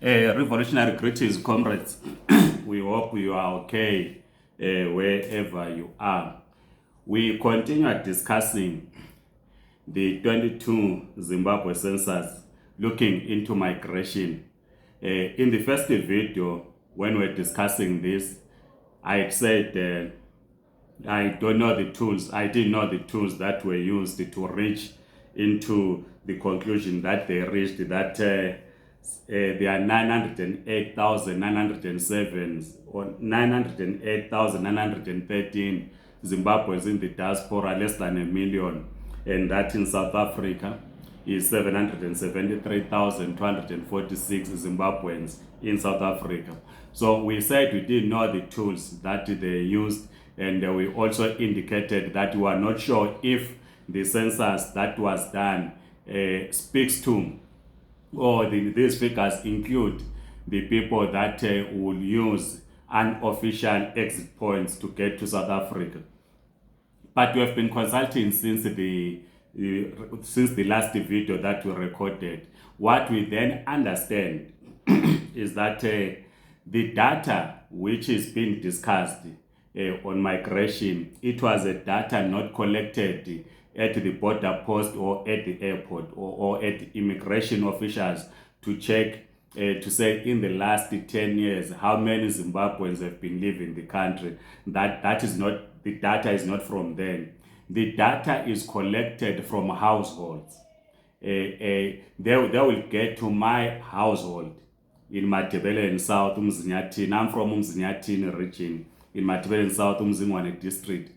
Revolutionary greetings, comrades. We hope you are okay wherever you are. We continue discussing the 22 Zimbabwe census, looking into migration. In the first video, when we were discussing this, I had said I don't know the tools. I didn't know the tools that were used to reach into the conclusion that they reached that there are 908,907 or 908,913 Zimbabweans in the diaspora, less than a million, and that in South Africa is 773,246 Zimbabweans in South Africa. So we said we didn't know the tools that they used, and we also indicated that we are not sure if the census that was done speaks to, or these figures include the people that will use unofficial exit points to get to South Africa. But we have been consulting since the last video that we recorded. What we then understand is that the data which is being discussed on migration, it was a data not collected at the border post or at the airport or at immigration officials to check to say in the last 10 years how many Zimbabweans have been leaving the country. That is not, the data is not from them. The data is collected from households. They will get to my household in Matebele South, Umzinyathini. I'm from Umzinyathini region in Matebele South, Umzingwane district.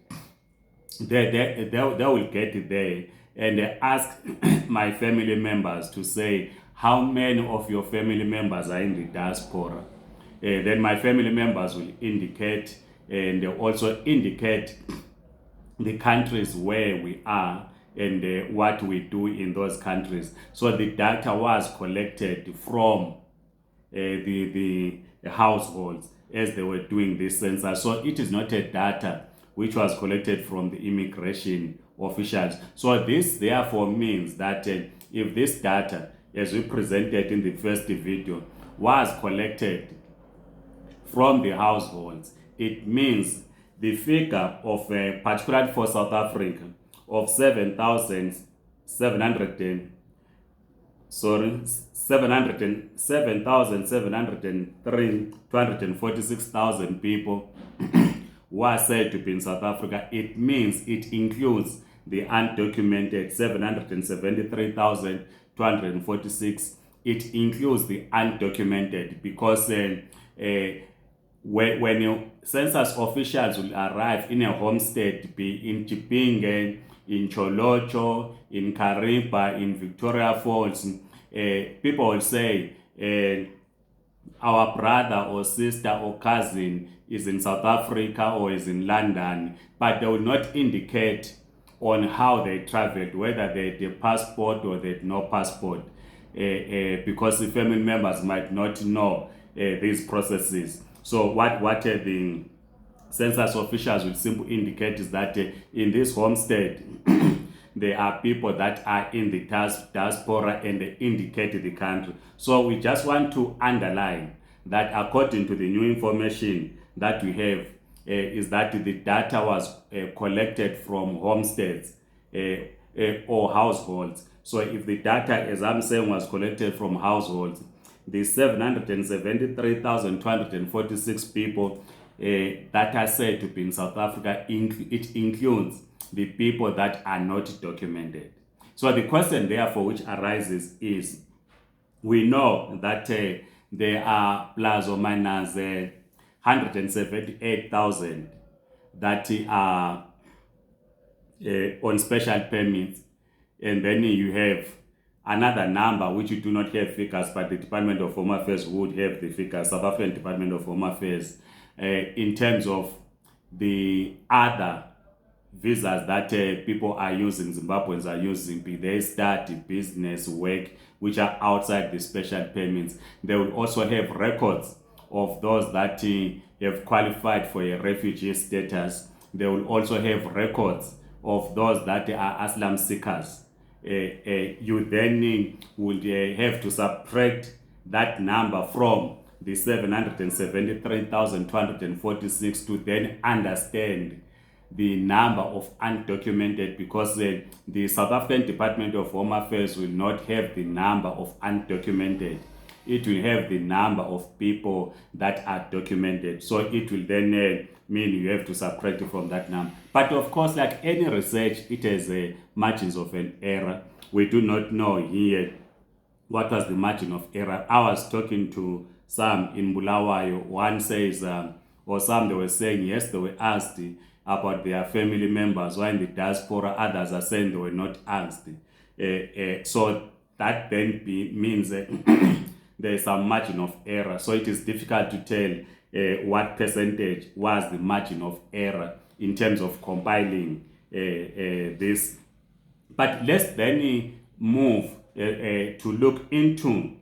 They will get there and ask my family members to say how many of your family members are in the diaspora. Then my family members will indicate, and also indicate the countries where we are and what we do in those countries. So the data was collected from the households as they were doing this census. So it is not a data which was collected from the immigration officials. So this therefore means that if this data, as we presented in the first video, was collected from the households, it means the figure of, particularly for South Africa, of 246,000 people who are said to be in South Africa. It means it includes the undocumented 773,246. It includes the undocumented because when your census officials will arrive in a homestead, be in Chipinge, in Cholocho, in Kariba, in Victoria Falls, people will say our brother or sister or cousin is in South Africa or is in London, but they will not indicate on how they traveled, whether they had a passport or they had no passport, because the family members might not know these processes. So what the census officials will simply indicate is that in this homestead, there are people that are in the diaspora and they indicate the country. So we just want to underline that according to the new information that we have, is that the data was collected from homesteads or households. So if the data, as I'm saying, was collected from households, the 773,246 people that are said to be in South Africa, it includes the people that are not documented. So the question therefore which arises is, we know that there are plus or minus 178,000 that are on special permits, and then you have another number which you do not have figures, but the Department of Home Affairs would have the figures, South African Department of Home Affairs, in terms of the other visas that people are using, Zimbabweans are using, be they study, business, work, which are outside the special permits. They will also have records of those that have qualified for a refugee status. They will also have records of those that are asylum seekers. You then will have to subtract that number from the 773,246 to then understand the number of undocumented, because the South African Department of Home Affairs will not have the number of undocumented. It will have the number of people that are documented. So it will then mean you have to subtract it from that number. But of course, like any research, it has margins of an error. We do not know here what was the margin of error. I was talking to some in Bulawayo. One says, or some they were saying, yes, they were asked about their family members, while in the diaspora, others are saying they were not asked. So that then means there is some margin of error. So it is difficult to tell what percentage was the margin of error in terms of compiling this. But let's then move to look into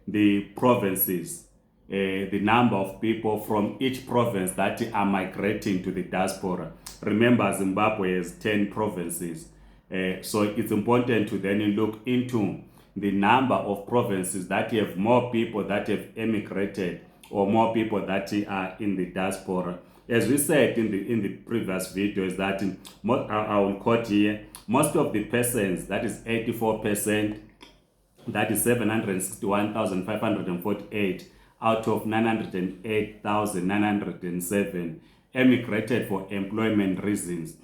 the provinces, the number of people from each province that are migrating to the diaspora. Remember, Zimbabwe has 10 provinces. So it's important to then look into the number of provinces that have more people that have emigrated or more people that are in the diaspora. As we said in the previous video, is that I will quote here, most of the persons, that is 84%, that is 761,548 out of 908,907 emigrated for employment reasons,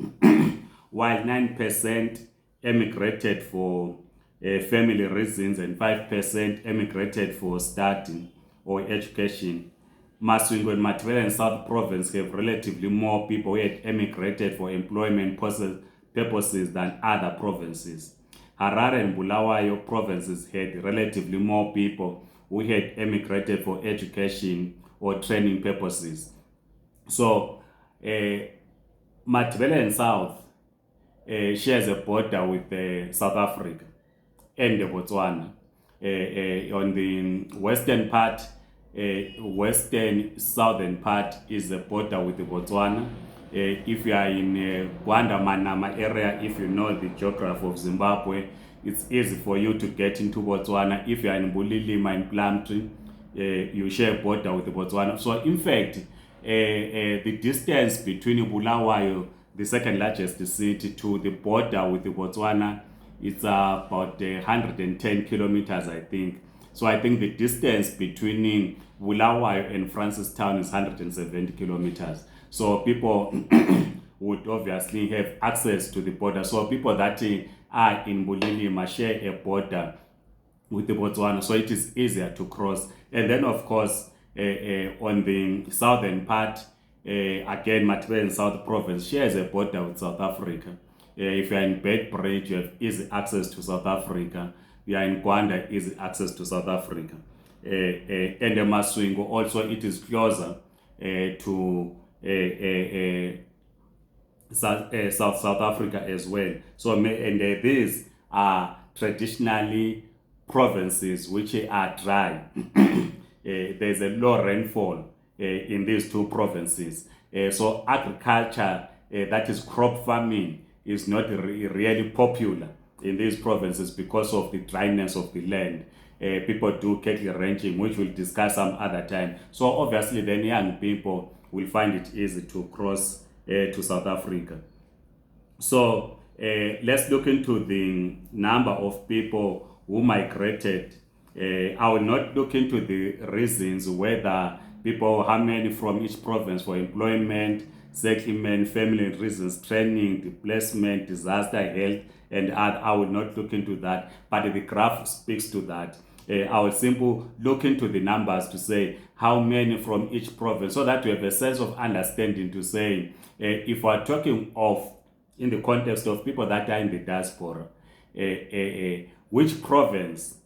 while 9% emigrated for family reasons and 5% emigrated for studying or education. Masvingo and Matabele and South Province have relatively more people who had emigrated for employment purposes than other provinces. Harare and Bulawayo provinces had relatively more people who had emigrated for education or training purposes. So, Matabele and South shares a border with South Africa and Botswana. On the western part, southern part is the border with Botswana. If you are in Gwanda Manama area, if you know the geography of Zimbabwe, it's easy for you to get into Botswana. If you are in Bulilima in Plumtree, you share a border with Botswana. So in fact, the distance between Bulawayo, the second largest city, to the border with Botswana, it's about 110 kilometers, I think. So I think the distance between Bulawayo and Francistown is 170 kilometers. So people would obviously have access to the border. So people that are in Bulilima share a border with the Botswana, so it is easier to cross. And then of course, on the southern part, again, Matabele and South Province shares a border with South Africa. If you are in Beitbridge, you have easy access to South Africa. You are in Gwanda, easy access to South Africa. And the Masvingo also, it is closer to South Africa as well. So, and these are traditionally provinces which are dry. There's a low rainfall in these two provinces. So agriculture, that is crop farming, is not really popular in these provinces because of the dryness of the land. People do cattle ranching, which we'll discuss some other time. So obviously then young people will find it easy to cross to South Africa. So let's look into the number of people who migrated. I will not look into the reasons, whether people, how many from each province for employment, settlement, family reasons, training, displacement, disaster, health, and other. I will not look into that, but the graph speaks to that. I will simply look into the numbers to say how many from each province, so that we have a sense of understanding to say, if we are talking of, in the context of people that are in the diaspora, which province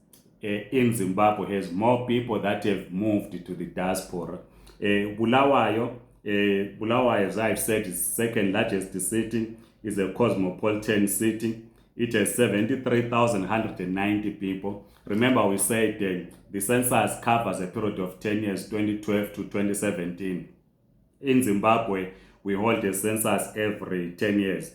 in Zimbabwe has more people that have moved to the diaspora. Bulawayo, as I've said, is second largest city, is a cosmopolitan city. It has 73,190 people. Remember, we said the census covers a period of 10 years, 2012 to 2017. In Zimbabwe, we hold a census every 10 years.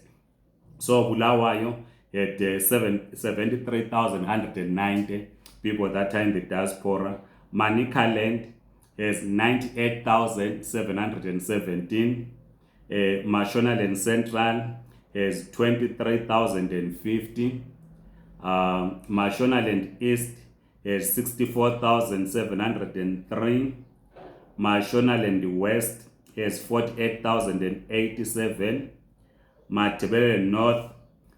So Bulawayo had 73,190. people that are in the diaspora. Manicaland has 98,717. Mashonaland Central has 23,050. Mashonaland East has 64,703. Mashonaland West has 48,087. Matebele North,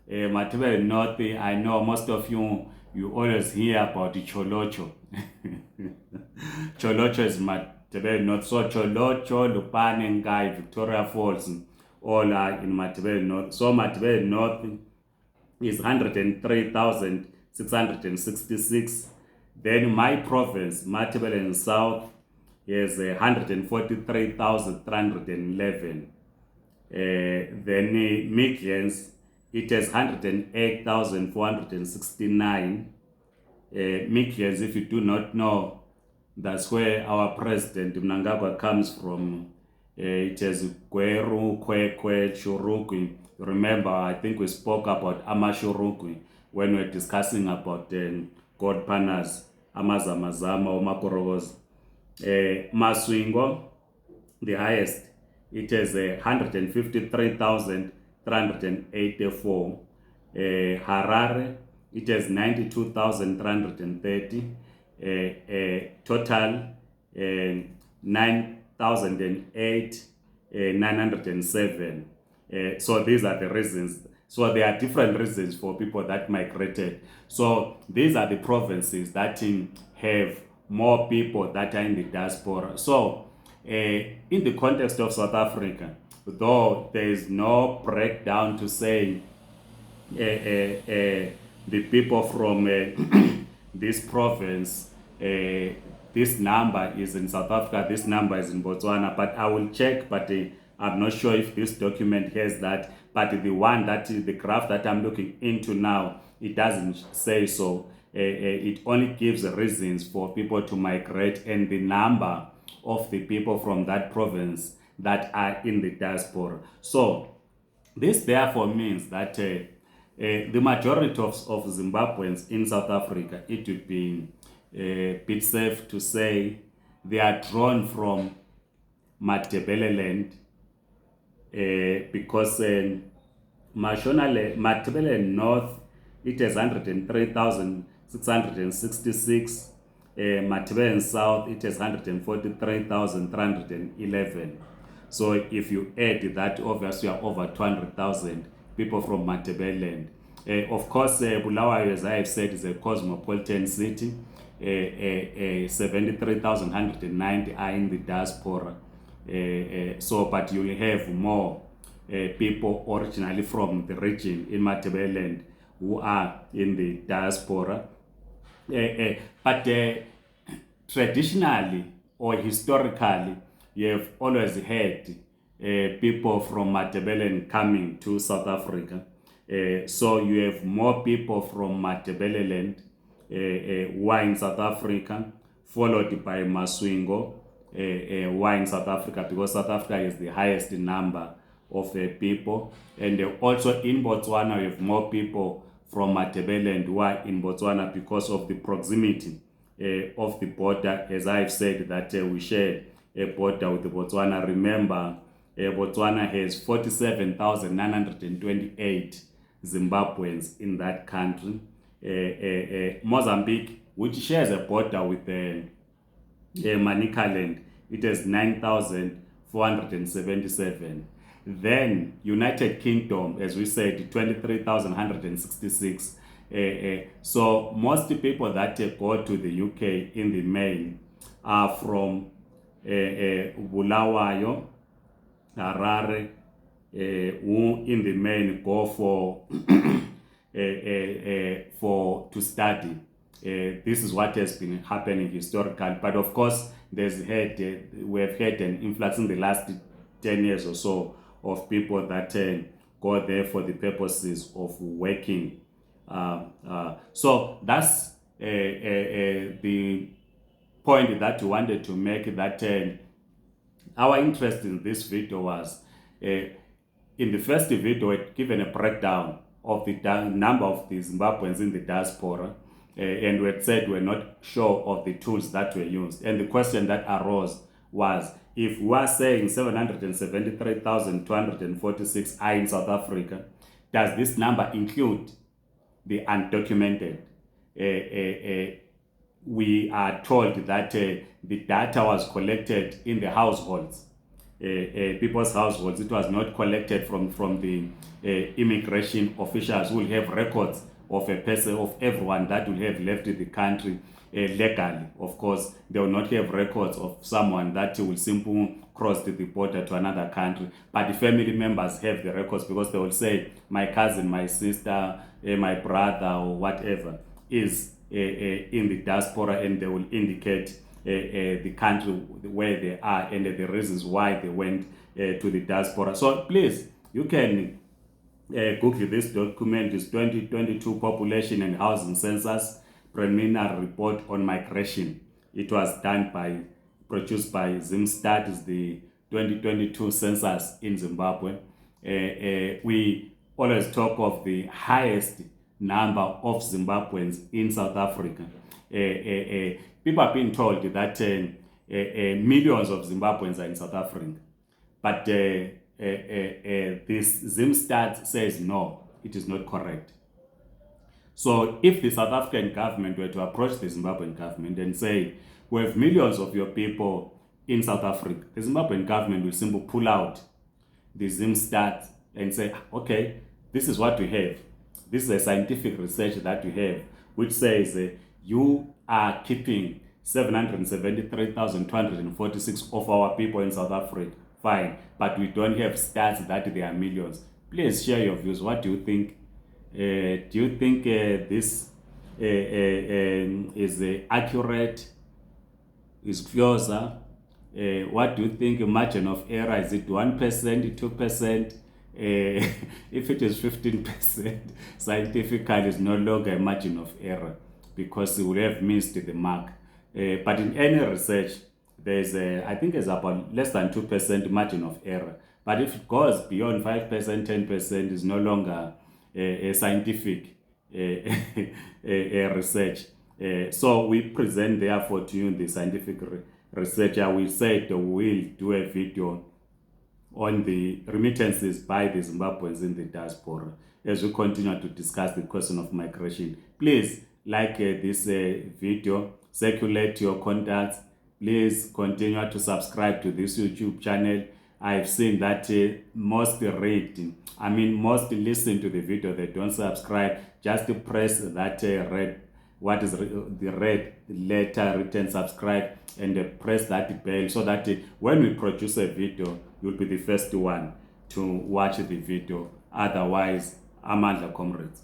Matebele North, I know most of you always hear about the Cholocho. Cholocho is Matebele North. So Cholocho, Lupane, Ngai, Victoria Falls, all are in Matebele North. So Matebele North is 103,666. Then my province, Matebele South, is 143,311. Then Midlands, it has 108,469. Midlands, if you do not know, that's where our president Mnangagwa comes from. It is Gweru, Kwekwe, Churukwi. Remember, I think we spoke about Amashurukwi when we were discussing about God Panas, Amazamazama, Omakorogos. Maswingo, the highest, it has 153,384. Harare, it has 92,330. Total 9,008, 907. So these are the reasons. So there are different reasons for people that migrated. So these are the provinces that have more people that are in the diaspora. So in the context of South Africa, though there is no breakdown to say the people from this province, this number is in South Africa, this number is in Botswana, but I will check, but I'm not sure if this document has that. But the one that is the graph that I'm looking into now, it doesn't say so. It only gives reasons for people to migrate and the number of the people from that province that are in the diaspora. So this therefore means that the majority of Zimbabweans in South Africa, it would be a bit safe to say they are drawn from Matebele land, because Matebele North, it has 103,666. Matebele South, it has 143,311. So if you add that, obviously you are over 200,000 people from Matebele land. Of course, Bulawayo, as I have said, is a cosmopolitan city. 73,190 are in the diaspora. But you will have more people originally from the region in Matebele land who are in the diaspora. But traditionally or historically, you have always had people from Matebele coming to South Africa. So you have more people from Matebele land who are in South Africa, followed by Maswingo, who are in South Africa, because South Africa is the highest number of people. And also in Botswana, we have more people from Matebele and who are in Botswana because of the proximity of the border. As I've said, that we share a border with Botswana. Remember, Botswana has 47,928 Zimbabweans in that country. Mozambique, which shares a border with Manicaland, it has 9,477. Then United Kingdom, as we said, 23,166. So most people that go to the UK in the main are from Bulawayo, Harare, who in the main go for to study. This is what has been happening historically, but of course we have had an influx in the last 10 years or so of people that go there for the purposes of working. So that's the point that we wanted to make, that our interest in this video was, in the first video, given a breakdown of the number of the Zimbabweans in the diaspora. and we had said we're not sure of the tools that were used. And the question that arose was, if we are saying 773,246 are in South Africa, does this number include the undocumented? We are told that the data was collected in the households, people's households. It was not collected from the immigration officials who will have records of a person, of everyone that will have left the country legally. Of course, they will not have records of someone that will simply cross the border to another country. But the family members have the records, because they will say, my cousin, my sister, my brother, or whatever is in the diaspora, and they will indicate the country where they are and the reasons why they went to the diaspora. So please, you can Google this document. Is 2022 Population and Housing Census Preliminary Report on Migration. It was produced by Zimstat. Is the 2022 census in Zimbabwe. We always talk of the highest number of Zimbabweans in South Africa. People have been told that millions of Zimbabweans are in South Africa, but this Zimstat says no, it is not correct. So if the South African government were to approach the Zimbabwean government and say, we have millions of your people in South Africa, the Zimbabwean government will simply pull out the Zimstat and say, okay, this is what we have. This is a scientific research that we have, which says you are keeping 773,246 of our people in South Africa. Fine, but we don't have stats that there are millions. Please share your views. What do you think? Do you think this is accurate? Is closer? What do you think margin of error? Is it 1%, 2%? If it is 15%, scientifically is no longer a margin of error, because we will have missed the mark. But in any research, there's I think it's about less than 2% margin of error. But if it goes beyond 5%, 10%, is no longer a scientific research. So we present therefore to you the scientific research. We said we'll do a video on the remittances by the Zimbabweans in the diaspora as we continue to discuss the question of migration. Please like this video, circulate your contacts. Please continue to subscribe to this YouTube channel. I've seen that most listen to the video, they don't subscribe. Just press that red letter written subscribe, and press that bell, so that when we produce a video, you'll be the first one to watch the video. Otherwise, Amandla comrades.